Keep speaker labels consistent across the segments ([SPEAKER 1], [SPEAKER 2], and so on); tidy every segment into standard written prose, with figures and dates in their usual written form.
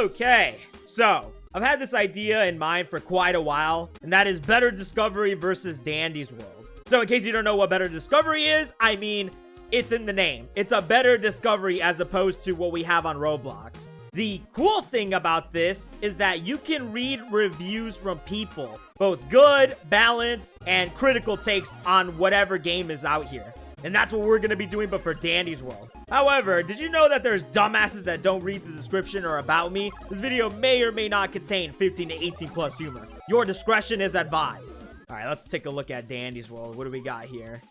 [SPEAKER 1] Okay, so I've had this idea in mind for quite a while, and that is Better Discovery versus Dandy's World. So in case you don't know what Better Discovery is, I mean, it's in the name. It's a better discovery as opposed to what we have on Roblox. The cool thing about this is that you can read reviews from people, both good, balanced, and critical takes on whatever game is out here. And that's what we're going to be doing, but for Dandy's World. However, did you know that there's dumbasses that don't read the description or about me? This video may or may not contain 15 to 18 plus humor. Your discretion is advised. All right, let's take a look at Dandy's World. What do we got here?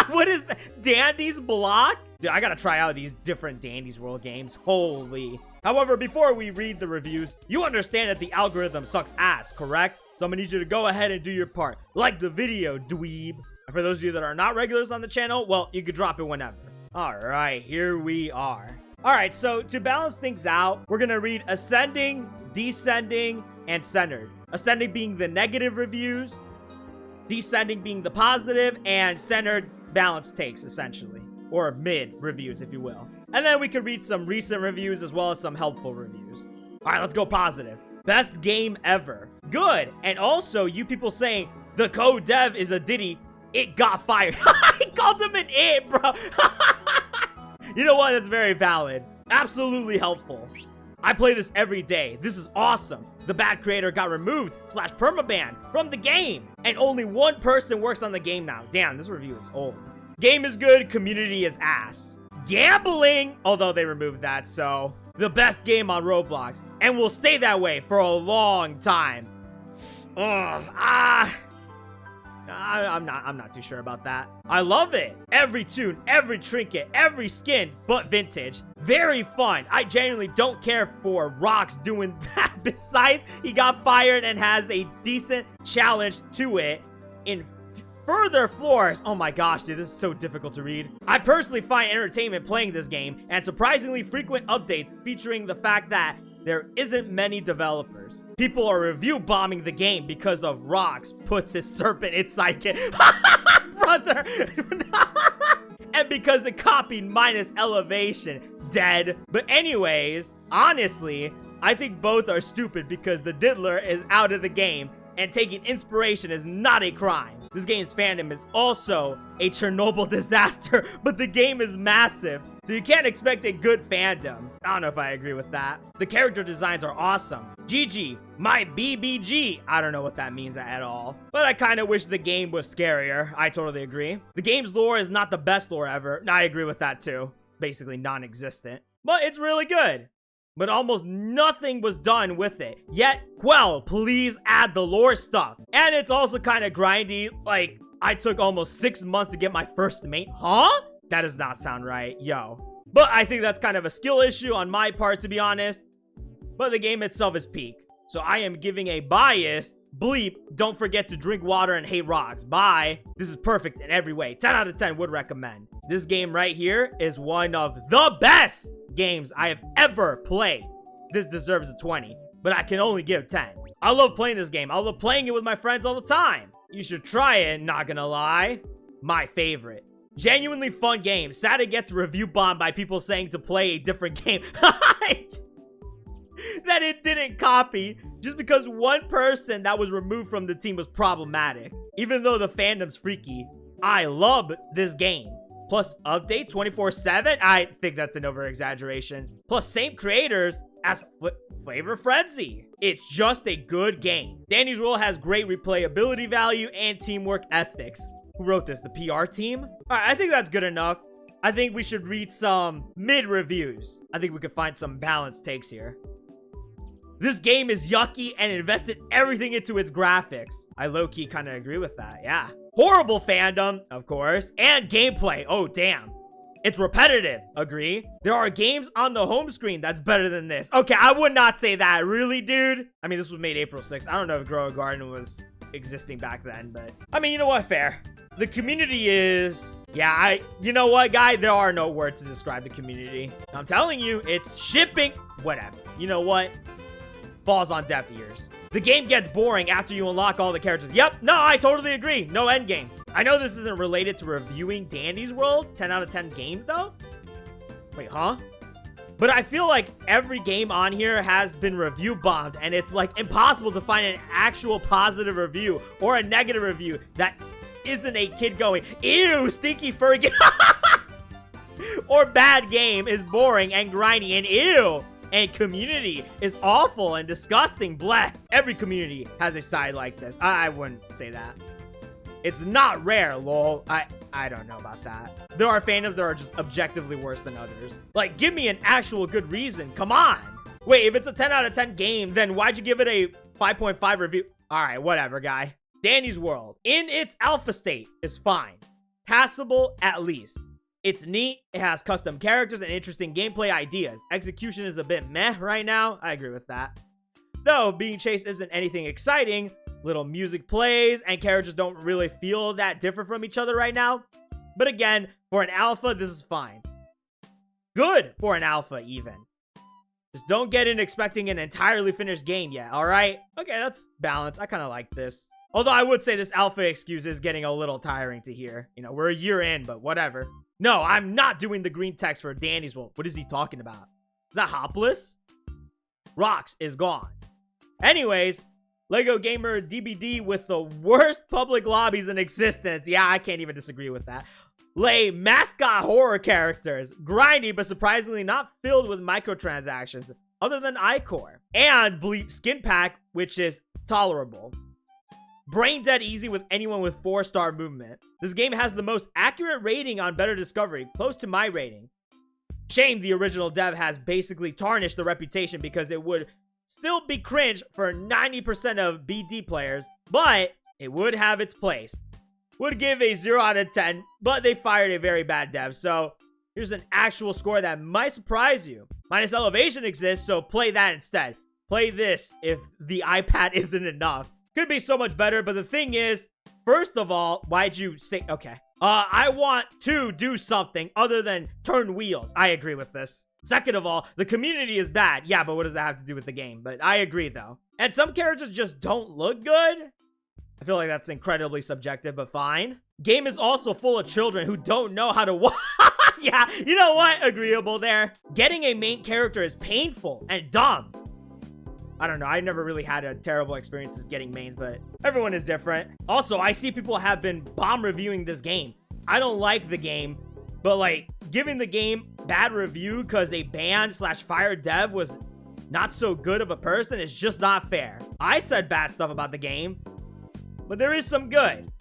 [SPEAKER 1] What is that? Dandy's Block? Dude, I gotta try out these different Dandy's World games. Holy. However, before we read the reviews, you understand that the algorithm sucks ass, correct? So I'm gonna need you to go ahead and do your part. Like the video, dweeb. And for those of you that are not regulars on the channel, well, you could drop it whenever. All right, here we are. All right, so to balance things out, we're gonna read ascending, descending, and centered. Ascending being the negative reviews, descending being the positive, and centered balanced takes, essentially. Or mid reviews, if you will. And then we could read some recent reviews as well as some helpful reviews. All right, let's go positive. Best game ever. Good. And also, you people saying the code dev is a Diddy, it got fired. I called him an it, bro. You know what? That's very valid. Absolutely helpful. I play this every day. This is awesome. The bad creator got removed / permabanned from the game. And only one person works on the game now. Damn, this review is old. Game is good, community is ass. Gambling, although they removed that, so the best game on Roblox and will stay that way for a long time. I'm not too sure about that. I love it. Every tune, every trinket, every skin, but vintage. Very fun. I genuinely don't care for Rox doing that. Besides, he got fired and has a decent challenge to it in further floors. Oh my gosh, dude, this is so difficult to read. I personally find entertainment playing this game and surprisingly frequent updates featuring the fact that there isn't many developers. People are review bombing the game because of Rox puts his serpent inside kit. Brother. And because the copy minus elevation. Dead. But anyways, honestly, I think both are stupid because the diddler is out of the game and taking inspiration is not a crime. This game's fandom is also a Chernobyl disaster, but the game is massive, so you can't expect a good fandom. I don't know if I agree with that. The character designs are awesome. GG, my BBG. I don't know what that means at all, but I kind of wish the game was scarier. I totally agree. The game's lore is not the best lore ever. I agree with that too. Basically non-existent, but it's really good. But almost nothing was done with it. Yet, Quell, please add the lore stuff. And it's also kind of grindy. Like, I took almost 6 months to get my first mate. Huh? That does not sound right, yo. But I think that's kind of a skill issue on my part, to be honest. But the game itself is peak. So I am giving a biased bleep. Don't forget to drink water and hate rocks. Bye. This is perfect in every way. 10 out of 10 would recommend. This game right here is one of the best games I have ever played. This deserves a 20, but I can only give 10. I love playing this game. I love playing it with my friends all the time. You should try it, not gonna lie. My favorite. Genuinely fun game. Sad it gets review bombed by people saying to play a different game. That it didn't copy just because one person that was removed from the team was problematic. Even though the fandom's freaky, I love this game. Plus update 24/7? I think that's an over-exaggeration. Plus same creators as Flavor Frenzy. It's just a good game. Dandy's World has great replayability value and teamwork ethics. Who wrote this? The PR team? Alright, I think that's good enough. I think we should read some mid-reviews. I think we could find some balanced takes here. This game is yucky and invested everything into its graphics. I low-key kind of agree with that, yeah. Horrible fandom, of course, and gameplay. Oh, damn. It's repetitive. Agree? There are games on the home screen that's better than this. Okay, I would not say that. Really, dude? I mean, this was made April 6th. I don't know if Grow a Garden was existing back then, but... I mean, you know what? Fair. The community is... Yeah, you know what, guy? There are no words to describe the community. I'm telling you, it's shipping... Whatever. You know what? Falls on deaf ears. The game gets boring after you unlock all the characters. Yep, no, I totally agree. No endgame. I know this isn't related to reviewing Dandy's World. 10 out of 10 game, though? Wait, huh? But I feel like every game on here has been review bombed, and it's like impossible to find an actual positive review or a negative review that isn't a kid going, ew, stinky furry game. Or bad game is boring and grindy and ew. And community is awful and disgusting. Bleh. Every community has a side like this. I wouldn't say that. It's not rare, lol. I don't know about that. There are fandoms that are just objectively worse than others. Like, give me an actual good reason. Come on. Wait, if it's a 10 out of 10 game, then why'd you give it a 5.5 review? All right, whatever, guy. Danny's World, in its alpha state, is fine. Passable, at least. It's neat, it has custom characters and interesting gameplay ideas. Execution is a bit meh right now, I agree with that. Though, being chased isn't anything exciting, little music plays, and characters don't really feel that different from each other right now. But again, for an alpha, this is fine. Good for an alpha, even. Just don't get in expecting an entirely finished game yet, alright? Okay, that's balanced, I kind of like this. Although I would say this alpha excuse is getting a little tiring to hear. You know, we're a year in, but whatever. No, I'm not doing the green text for Danny's World. What is he talking about? Is that Hopless? Rocks is gone. Anyways, Lego Gamer DBD with the worst public lobbies in existence. Yeah, I can't even disagree with that. Lay mascot horror characters. Grindy, but surprisingly not filled with microtransactions, other than iCore. And Bleep Skin Pack, which is tolerable. Brain dead easy with anyone with 4-star movement. This game has the most accurate rating on Better Discovery, close to my rating. Shame the original dev has basically tarnished the reputation because it would still be cringe for 90% of BD players, but it would have its place. Would give a 0 out of 10, but they fired a very bad dev, so here's an actual score that might surprise you. Minus Elevation exists, so play that instead. Play this if the iPad isn't enough. Could be so much better, but the thing is, first of all, why'd you say, okay. I want to do something other than turn wheels. I agree with this. Second of all, the community is bad. Yeah, but what does that have to do with the game? But I agree, though. And some characters just don't look good. I feel like that's incredibly subjective, but fine. Game is also full of children who don't know how to walk. Yeah, you know what? Agreeable there. Getting a main character is painful and dumb. I don't know, I never really had a terrible experiences getting mains, but everyone is different. Also, I see people have been bomb reviewing this game. I don't like the game, but like, giving the game bad review because a banned/fired dev was not so good of a person is just not fair. I said bad stuff about the game, but there is some good.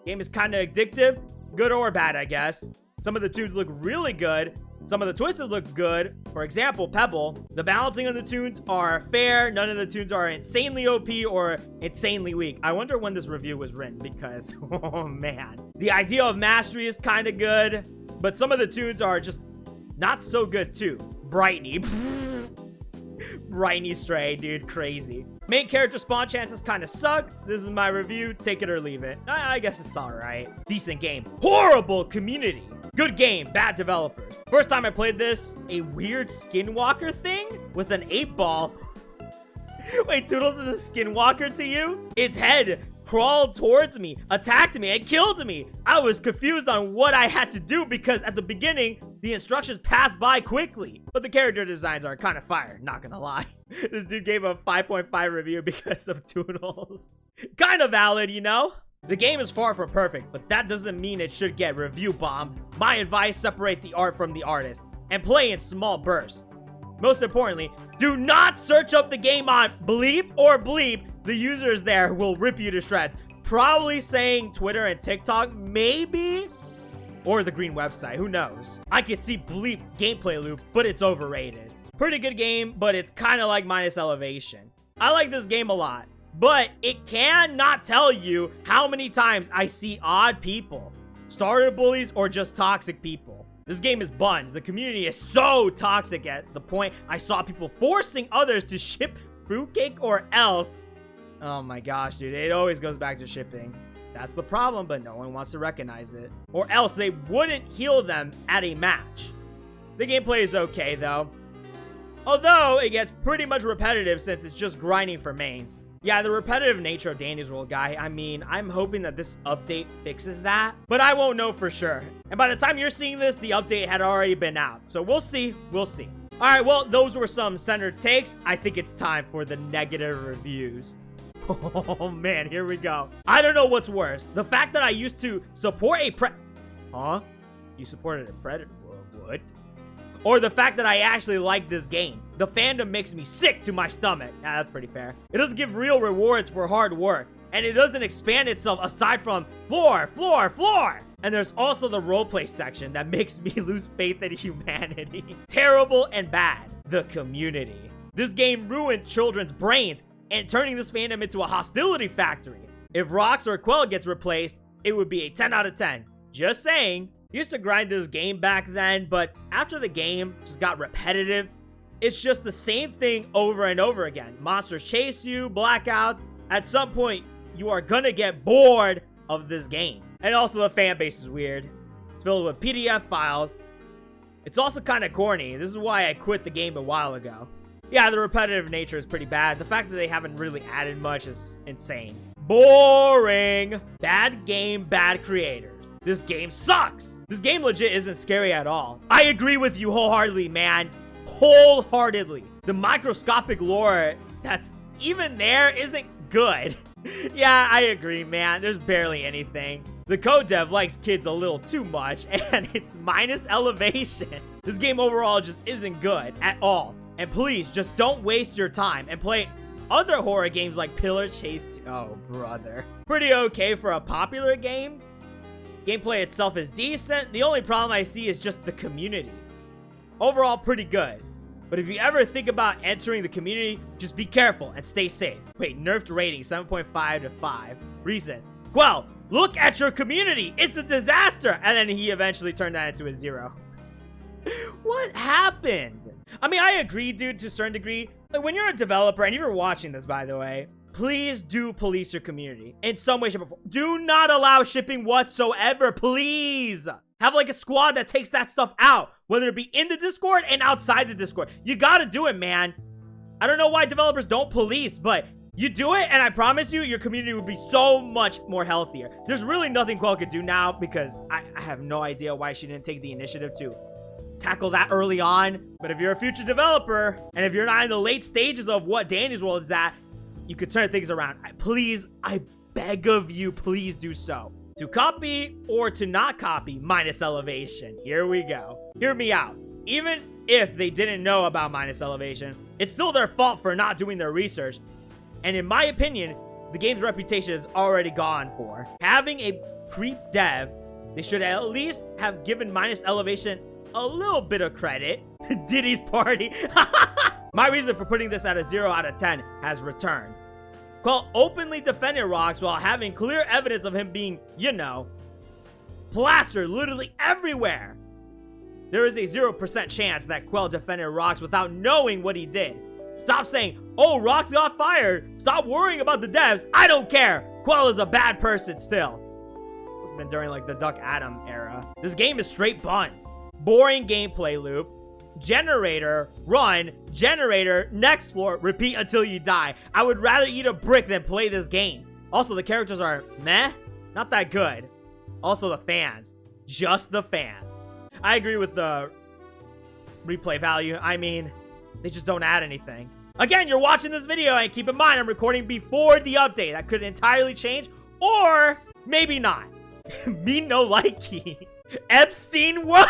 [SPEAKER 1] Game is kind of addictive, good or bad, I guess. Some of the tunes look really good. Some of the twists look good. For example, Pebble. The balancing of the tunes are fair. None of the tunes are insanely OP or insanely weak. I wonder when this review was written because, oh man. The idea of mastery is kind of good, but some of the tunes are just not so good too. Brightney. Brightney Stray, dude, crazy. Main character spawn chances kind of suck. This is my review. Take it or leave it. I guess it's alright. Decent game. Horrible community. Good game, bad developers. First time I played this, a weird skinwalker thing with an 8-ball. Wait, Toodles is a skinwalker to you? Its head crawled towards me, attacked me, and killed me. I was confused on what I had to do because at the beginning, the instructions passed by quickly. But the character designs are kind of fire, not gonna lie. This dude gave a 5.5 review because of Toodles. Kind of valid, you know? The game is far from perfect, but that doesn't mean it should get review bombed. My advice, separate the art from the artist and play in small bursts. Most importantly, do not search up the game on Bleep or Bleep. The users there will rip you to shreds. Probably saying Twitter and TikTok, maybe? Or the green website, who knows? I could see Bleep gameplay loop, but it's overrated. Pretty good game, but it's kind of like minus elevation. I like this game a lot. But it cannot tell you how many times I see odd people, starter bullies, or just toxic people. This game is buns. The community is so toxic at the point I saw people forcing others to ship fruitcake or else. Oh my gosh, dude. It always goes back to shipping. That's the problem, but no one wants to recognize it. Or else they wouldn't heal them at a match. The gameplay is okay, though. Although, it gets pretty much repetitive since it's just grinding for mains. Yeah, the repetitive nature of Danny's World, guy. I mean, I'm hoping that this update fixes that, but I won't know for sure. And by the time you're seeing this, the update had already been out. So we'll see. We'll see. Alright, well, those were some center takes. I think it's time for the negative reviews. Oh man, here we go. I don't know what's worse. The fact that I used to support a Huh? You supported a predator? What? Or the fact that I actually like this game. The fandom makes me sick to my stomach. Yeah, that's pretty fair. It doesn't give real rewards for hard work. And it doesn't expand itself aside from floor. And there's also the roleplay section that makes me lose faith in humanity. Terrible and bad. The community. This game ruined children's brains and turning this fandom into a hostility factory. If Rox or Quell gets replaced, it would be a 10 out of 10. Just saying. Used to grind this game back then, but after the game just got repetitive, it's just the same thing over and over again. Monsters chase you, blackouts. At some point, you are gonna get bored of this game. And also the fan base is weird. It's filled with PDF files. It's also kind of corny. This is why I quit the game a while ago. Yeah, the repetitive nature is pretty bad. The fact that they haven't really added much is insane. Boring. Bad game, bad creators. This game sucks. This game legit isn't scary at all. I agree with you wholeheartedly, man. Wholeheartedly. The microscopic lore that's even there isn't good. Yeah, I agree, man. There's barely anything. The code dev likes kids a little too much, and it's minus elevation. This game overall just isn't good at all. And please, just don't waste your time and play other horror games like Pillar Chase 2. Oh, brother. Pretty okay for a popular game. Gameplay itself is decent. The only problem I see is just the community. Overall, pretty good. But if you ever think about entering the community, just be careful and stay safe. Wait, nerfed rating, 7.5 to 5. Reason. Well, look at your community. It's a disaster. And then he eventually turned that into a 0. What happened? I mean, I agree, dude, to a certain degree. Like, when you're a developer, and you're watching this, by the way, please do police your community in some way, shape, or form. Do not allow shipping whatsoever, please. Have like a squad that takes that stuff out, whether it be in the Discord and outside the Discord. You gotta do it, man. I don't know why developers don't police, but you do it, and I promise you, your community will be so much more healthier. There's really nothing Quell could do now because I have no idea why she didn't take the initiative to tackle that early on. But if you're a future developer, and if you're not in the late stages of what Danny's World is at, you could turn things around. Please, I beg of you, please do so. To copy or to not copy minus elevation. Here we go. Hear me out. Even if they didn't know about minus elevation, it's still their fault for not doing their research. And in my opinion, the game's reputation is already gone for. Having a creep dev, they should at least have given minus elevation a little bit of credit. Diddy's party. My reason for putting this at a 0 out of 10 has returned. Quell openly defended Rox while having clear evidence of him being, you know, plastered literally everywhere. There is a 0% chance that Quell defended Rox without knowing what he did. Stop saying, oh, Rox got fired. Stop worrying about the devs. I don't care. Quell is a bad person still. This has been during like the Duck Adam era. This game is straight buns. Boring gameplay loop. Generator, run, generator, next floor, repeat until you die. I would rather eat a brick than play this game. Also, the characters are meh, not that good. Also, the fans, just the fans. I agree with the replay value. I mean, they just don't add anything. Again, you're watching this video, and keep in mind, I'm recording before the update. That could entirely change, or maybe not. Me no likey. Epstein World.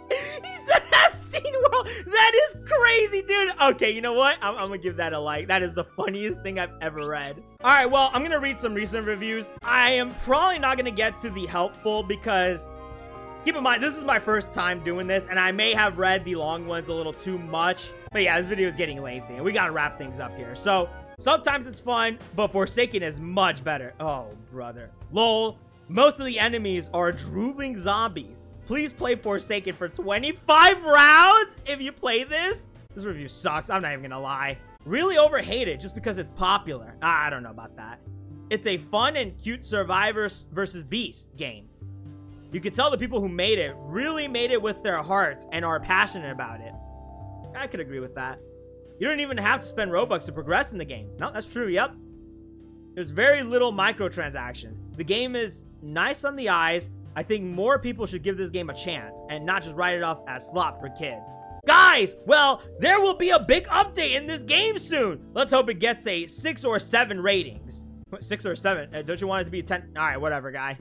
[SPEAKER 1] He said Epstein World. That is crazy, dude. Okay, you know what? I'm gonna give that a like. That is the funniest thing I've ever read. All right, well, I'm gonna read some recent reviews. I am probably not gonna get to the helpful because keep in mind, this is my first time doing this, and I may have read the long ones a little too much. But yeah, this video is getting lengthy, and we gotta wrap things up here. So sometimes it's fun, but Forsaken is much better. Oh, brother. Lol. Most of the enemies are drooling zombies. Please play Forsaken for 25 rounds if you play this. This review sucks. I'm not even gonna lie. Really overhated just because it's popular. I don't know about that. It's a fun and cute survivors versus beast game. You can tell the people who made it really made it with their hearts and are passionate about it. I could agree with that. You don't even have to spend Robux to progress in the game. No, that's true, yep. There's very little microtransactions. The game is nice on the eyes. I think more people should give this game a chance and not just write it off as slop for kids. Guys, well, there will be a big update in this game soon. Let's hope it gets a 6 or 7 ratings. What, 6 or 7? Don't you want it to be a 10? All right, whatever, guy.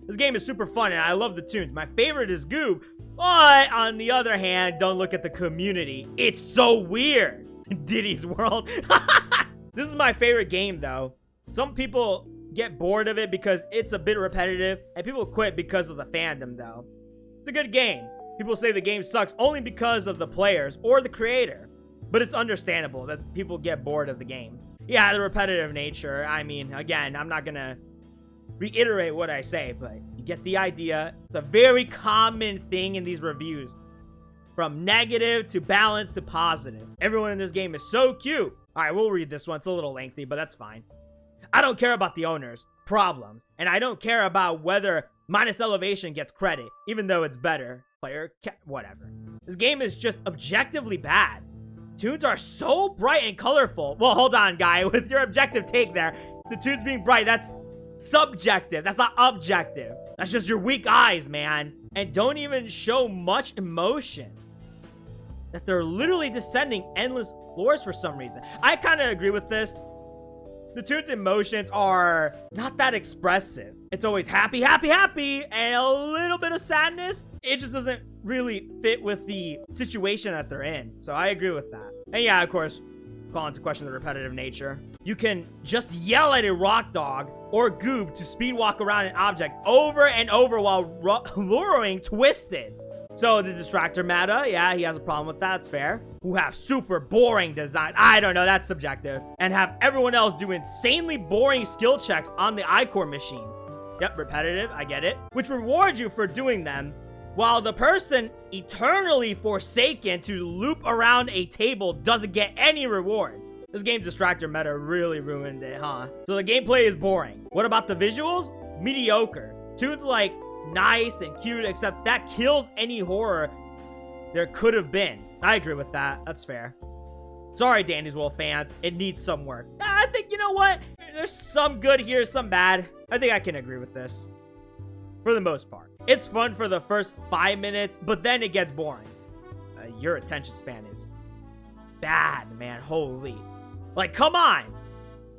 [SPEAKER 1] This game is super fun, and I love the tunes. My favorite is Goob, but on the other hand, don't look at the community. It's so weird. Diddy's World. This is my favorite game, though. Some people get bored of it because it's a bit repetitive, and people quit because of the fandom, though. It's a good game. People say the game sucks only because of the players or the creator, but it's understandable that people get bored of the game. Yeah, the repetitive nature. I mean, again, I'm not gonna reiterate what I say, but you get the idea. It's a very common thing in these reviews. From negative to balanced to positive. Everyone in this game is so cute. All right, we'll read this one. It's a little lengthy, but that's fine. I don't care about the owners, problems, and I don't care about whether minus elevation gets credit, even though it's better. Player, whatever. This game is just objectively bad. Tunes are so bright and colorful. Well, hold on, guy. With your objective take there, the tunes being bright, that's subjective. That's not objective. That's just your weak eyes, man. And don't even show much emotion. That they're literally descending endless floors for some reason. I kind of agree with this. The tunes' emotions are not that expressive. It's always happy, happy, happy, and a little bit of sadness. It just doesn't really fit with the situation that they're in. So I agree with that. And yeah, of course, call into question the repetitive nature. You can just yell at a rock dog or Goob to speed walk around an object over and over while luring Twisted. So the distractor meta, yeah, he has a problem with that, it's fair. Who have super boring design, I don't know, that's subjective. And have everyone else do insanely boring skill checks on the iCore machines. Yep, repetitive, I get it. Which rewards you for doing them, while the person eternally forsaken to loop around a table doesn't get any rewards. This game's distractor meta really ruined it, huh? So the gameplay is boring. What about the visuals? Mediocre. Tunes like nice and cute, except that kills any horror there could have been. I agree with that. That's fair. Sorry, Danny's World fans. It needs some work. I think, you know what? There's some good here, some bad. I think I can agree with this. For the most part. It's fun for the first 5 minutes, but then it gets boring. Your attention span is bad, man. Holy. Like, come on.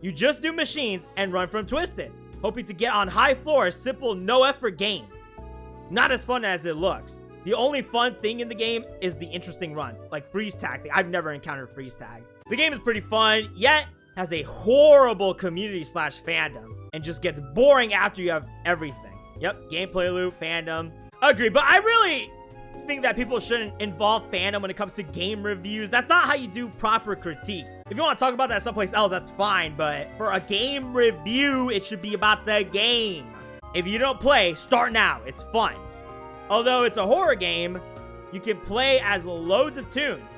[SPEAKER 1] You just do machines and run from Twisted. Hoping to get on high floors, simple, no-effort game. Not as fun as it looks. The only fun thing in the game is the interesting runs, like freeze tag. I've never encountered freeze tag. The game is pretty fun, yet has a horrible community / fandom, and just gets boring after you have everything. Yep, gameplay loop, fandom. Agree, but I really think that people shouldn't involve fandom when it comes to game reviews. That's not how you do proper critique. If you want to talk about that someplace else, that's fine, but for a game review, it should be about the game. If you don't play, start now. It's fun. Although it's a horror game, you can play as loads of tunes.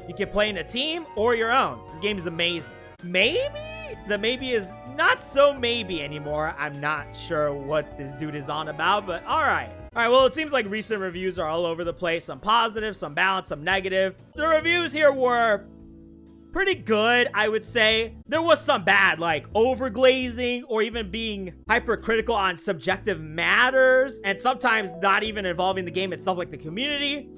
[SPEAKER 1] You can play in a team or your own. This game is amazing. Maybe? The maybe is not so maybe anymore. I'm not sure what this dude is on about, but all right. All right, well, it seems like recent reviews are all over the place. Some positive, some balanced, some negative. The reviews here were pretty good, I would say. There was some bad, like overglazing or even being hypercritical on subjective matters, and sometimes not even involving the game itself, like the community.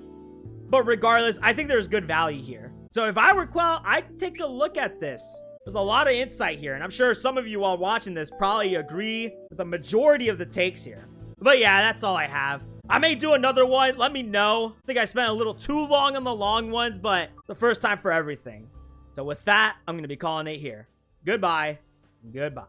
[SPEAKER 1] But regardless, I think there's good value here. So if I were Quell, I'd take a look at this. There's a lot of insight here, and I'm sure some of you while watching this probably agree with the majority of the takes here. But yeah, that's all I have. I may do another one. Let me know. I think I spent a little too long on the long ones, but the first time for everything. So with that, I'm going to be calling it here. Goodbye. Goodbye.